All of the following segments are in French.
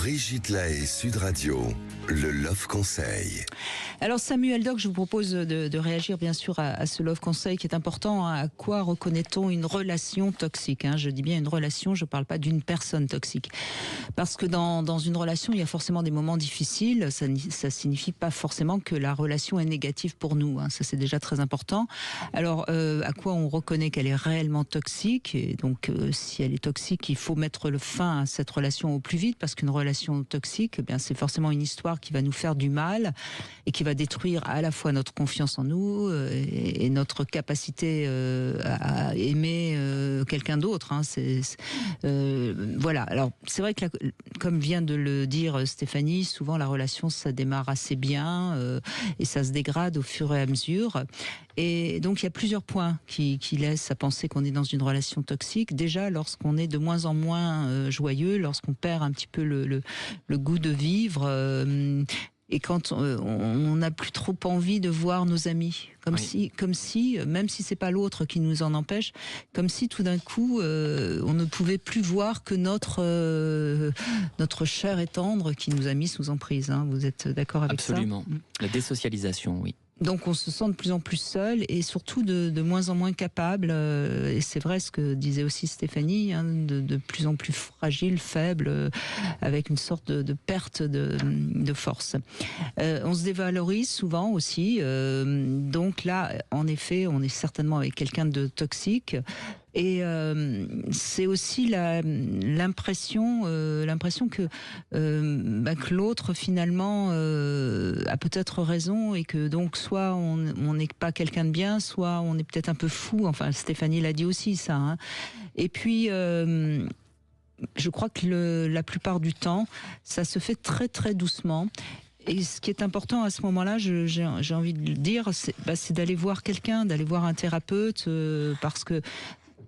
Brigitte Lahaie, Sud Radio, le Love Conseil. Alors Samuel Doc, je vous propose de réagir bien sûr à ce Love Conseil qui est important. À quoi reconnaît-on une relation toxique, Je dis bien une relation, je ne parle pas d'une personne toxique. Parce que dans une relation, il y a forcément des moments difficiles. Ça ne signifie pas forcément que la relation est négative pour nous. Ça, c'est déjà très important. Alors, à quoi on reconnaît qu'elle est réellement toxique? Et donc, si elle est toxique, il faut mettre le fin à cette relation au plus vite, parce qu'une relation toxique, eh bien, c'est forcément une histoire qui va nous faire du mal et qui va détruire à la fois notre confiance en nous et notre capacité à aimer quelqu'un d'autre. Voilà. Alors, c'est vrai que, comme vient de le dire Stéphanie, souvent la relation, ça démarre assez bien et ça se dégrade au fur et à mesure. Et donc, il y a plusieurs points qui laissent à penser qu'on est dans une relation toxique. Déjà, lorsqu'on est de moins en moins joyeux, lorsqu'on perd un petit peu le goût de vivre, et quand on n'a plus trop envie de voir nos amis, comme si, même si c'est pas l'autre qui nous en empêche, comme si tout d'un coup on ne pouvait plus voir que notre chair et tendre qui nous a mis sous emprise. Vous êtes d'accord avec ça? Absolument. La désocialisation, oui. Donc on se sent de plus en plus seul et surtout de moins en moins capable, et c'est vrai ce que disait aussi Stéphanie, de plus en plus fragile, faible, avec une sorte de perte de force. On se dévalorise souvent aussi, donc là en effet on est certainement avec quelqu'un de toxique. Et c'est aussi l'impression que l'autre finalement a peut-être raison, et que donc soit on n'est pas quelqu'un de bien, soit on est peut-être un peu fou. Enfin, Stéphanie l'a dit aussi ça. Et puis je crois que la plupart du temps, ça se fait très très doucement. Et ce qui est important à ce moment-là, j'ai envie de le dire, c'est d'aller voir quelqu'un, d'aller voir un thérapeute, parce que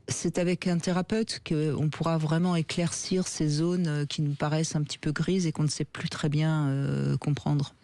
c'est avec un thérapeute qu'on pourra vraiment éclaircir ces zones qui nous paraissent un petit peu grises et qu'on ne sait plus très bien comprendre.